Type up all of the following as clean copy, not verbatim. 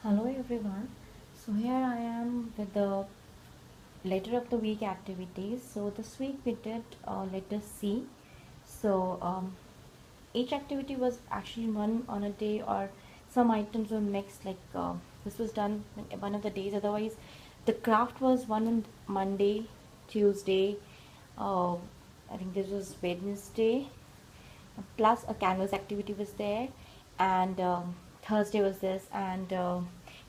Hello everyone. So here I am with the letter of the week activities. So this week we did letter C. So each activity was actually one on a day, or some items were mixed. Like this was done one of the days. Otherwise, the craft was one on Monday, Tuesday. Uh, I think this was Wednesday, plus a canvas activity was there, and Thursday was this, and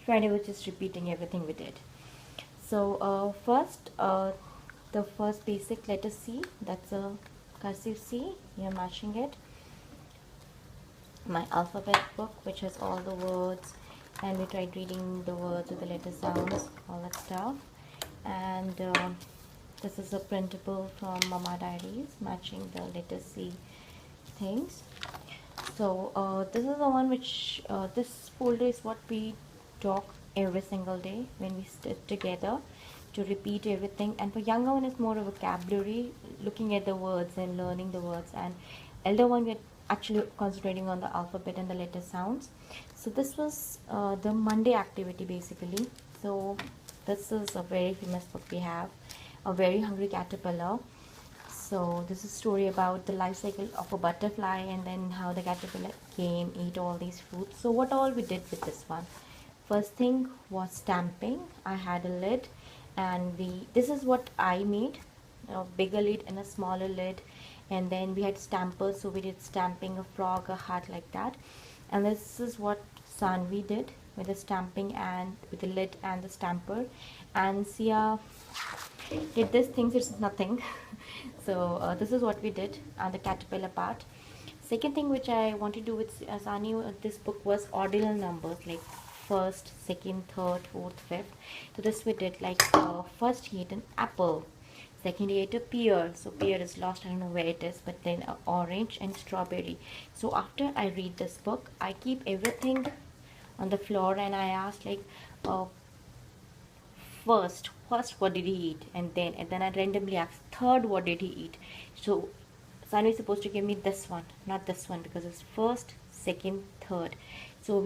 Friday was just repeating everything we did. So the first basic letter C, that's a cursive C, you're matching it. My alphabet book, which has all the words, and we tried reading the words with the letter sounds, all that stuff. And this is a printable from Mama Diaries, matching the letter C things. So this is the one which this folder is what we talk every single day when we sit together to repeat everything. And for younger one is more a vocabulary, looking at the words and learning the words, and elder one we're actually concentrating on the alphabet and the letter sounds. So this was the Monday activity basically. So this is a very famous book we have, A Very Hungry Caterpillar. So this is a story about the life cycle of a butterfly, and then how the caterpillar came, ate all these fruits. So what all we did with this one. First thing was stamping. I had a lid, and this is what I made, a bigger lid and a smaller lid. And then we had stampers, so we did stamping a frog, a heart, like that. And this is what Sanvi did with the stamping and with the lid and the stamper. And Sia did this things, it's nothing. So this is what we did on the caterpillar part. Second thing which I want to do with Sani this book was ordinal numbers, like first, second, third, fourth, fifth. So this we did, like first he ate an apple, second he ate a pear. So pear is lost, I don't know where it is, but then orange and strawberry. So after I read this book, I keep everything on the floor, and I asked, like first what did he eat, and then I randomly asked third what did he eat. So Sanu is supposed to give me this one, not this one, because it's first, second, third. So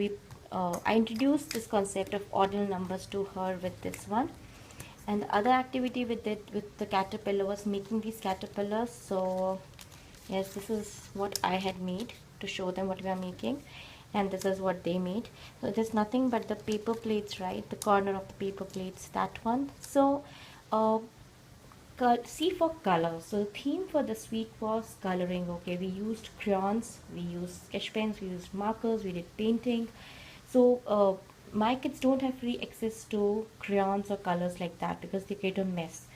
I introduced this concept of ordinal numbers to her with this one. And the other activity we did with the caterpillar was making these caterpillars. So yes, this is what I had made to show them what we are making, and this is what they made. So it is nothing but the paper plates, right? The corner of the paper plates, that one. So uh, C for color. So the theme for this week was coloring. Okay, we used crayons, we used sketch pens, we used markers, we did painting. So my kids don't have free access to crayons or colors like that, because they create a mess.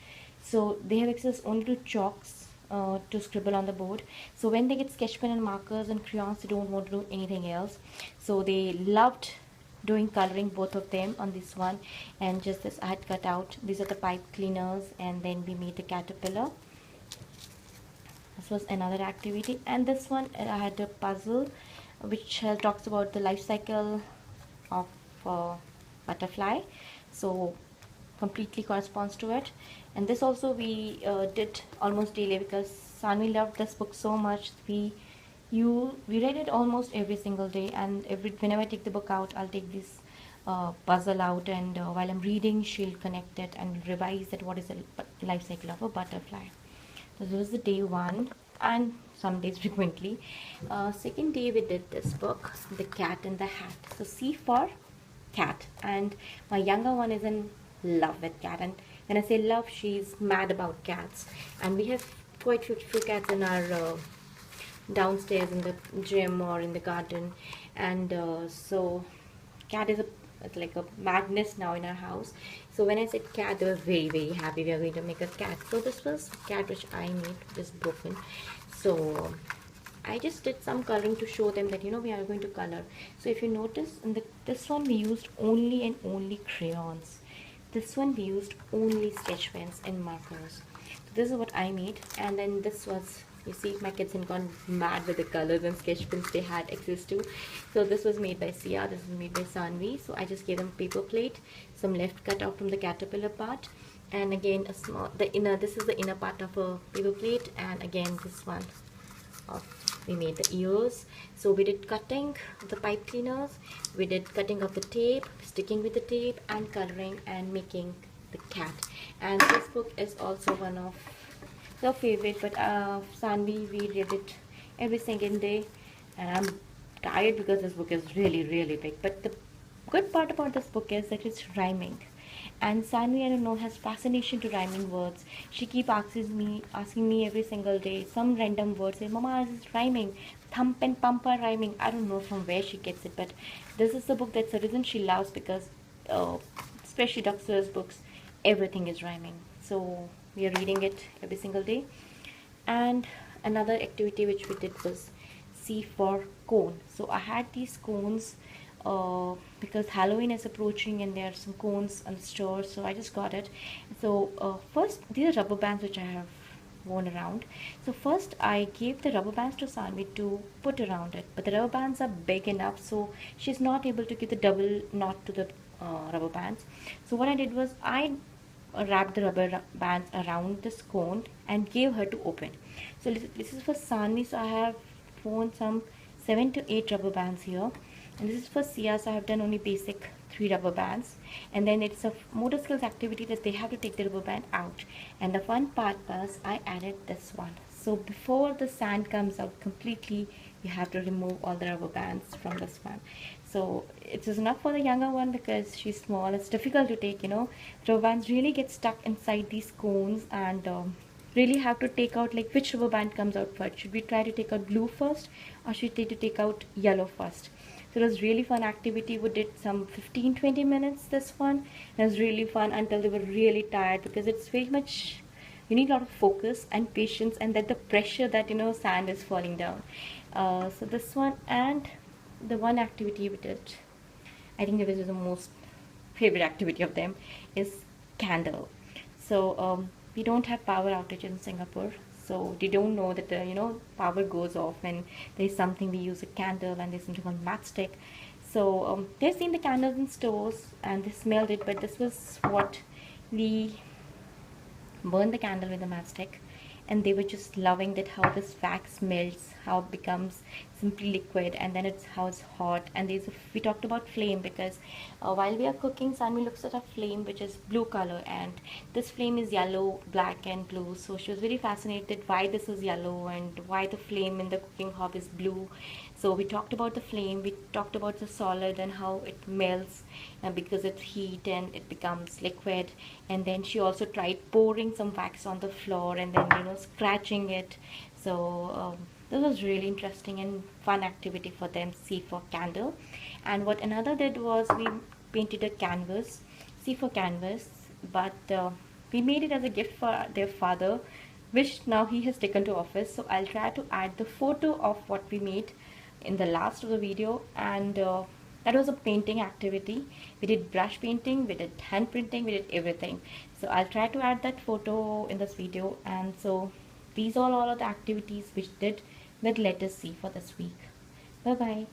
So they have access only to chalks to scribble on the board. So when they get sketch pen and markers and crayons, they don't want to do anything else. So they loved doing coloring, both of them, on this one. And just this I had cut out, these are the pipe cleaners, and then we made the caterpillar. This was another activity. And this one I had a puzzle which talks about the life cycle of butterfly, so completely corresponds to it. And this also we did almost daily, because Sanvi loved this book so much. We read it almost every single day, and whenever I take the book out, I'll take this puzzle out, and while I'm reading, she'll connect it and revise that what is the life cycle of a butterfly. So this was the day one, and some days frequently. Second day we did this book, The Cat in the Hat. So C for cat, and my younger one is in love with cat. And when I say love, she's mad about cats. And we have quite few cats in our downstairs in the gym or in the garden. And so cat is it's like a madness now in our house. So when I said cat, they were very happy. We are going to make a cat. So this was cat which I made, just broken. So I just did some coloring to show them that we are going to color. So if you notice, in this one we used only and only crayons. This one we used only sketch pens and markers. So this is what I made. And then this was, you see, my kids had gone mad with the colors and sketch pens they had access to. So this was made by Sia, this was made by Sanvi. So I just gave them paper plate, some left cut out from the caterpillar part, and again a small, this is the inner part of a paper plate, and again this one we made the ears. So we did cutting of the pipe cleaners, we did cutting of the tape, sticking with the tape, and coloring and making the cat. And this book is also one of the favorite, but Sanvi, we read it every single day, and I'm tired because this book is really big. But the good part about this book is that it's rhyming, and Sanvi, I don't know, has fascination to rhyming words. She keep asking me every single day some random words. Say, Mama, this is rhyming. Thump and pump are rhyming. I don't know from where she gets it, but this is the book that's the reason she loves, because especially Dr. books, everything is rhyming. So we are reading it every single day. And another activity which we did was C for cone. So I had these cones because Halloween is approaching and there are some cones on the store, so I just got it. So first, these are rubber bands which I have worn around. So first I gave the rubber bands to Sanvi to put around it, but the rubber bands are big enough, so she's not able to give the double knot to the rubber bands. So what I did was I wrapped the rubber bands around this cone and gave her to open. So this is for Sanvi. So I have worn some 7 to 8 rubber bands here, and this is for Sia. So I have done only basic 3 rubber bands, and then it's a motor skills activity that they have to take the rubber band out. And the fun part was I added this one. So before the sand comes out completely, you have to remove all the rubber bands from this one. So it is enough for the younger one because she's small. It's difficult to take, rubber bands really get stuck inside these cones, and really have to take out like which rubber band comes out first. Should we try to take out blue first, or should we take out yellow first? So it was really fun activity. We did some 15-20 minutes this one. It was really fun until they were really tired, because it's very much, you need a lot of focus and patience, and that the pressure that sand is falling down. So this one, and the one activity we did, I think this is the most favorite activity of them, is candle. So we don't have power outage in Singapore, so they don't know that the power goes off and there's something, we use a candle, and there's something called matchstick. So they've seen the candles in stores and they smelled it, but this was what we burn the candle with a matchstick, and they were just loving that how this wax melts, how it becomes simply liquid, and then it's how it's hot. And we talked about flame, because while we are cooking, Sanvi looks at a flame which is blue color, and this flame is yellow, black and blue. So she was very fascinated why this is yellow and why the flame in the cooking hob is blue. So we talked about the flame, we talked about the solid and how it melts because it's heat and it becomes liquid. And then she also tried pouring some wax on the floor and then scratching it. So this was really interesting and fun activity for them. C for candle. And what another did was we painted a canvas, C for canvas, but we made it as a gift for their father, which now he has taken to office. So I'll try to add the photo of what we made in the last of the video. And that was a painting activity. We did brush painting, we did hand printing, we did everything. So I'll try to add that photo in this video. And so these are all of the activities which did with letter C for this week. Bye bye.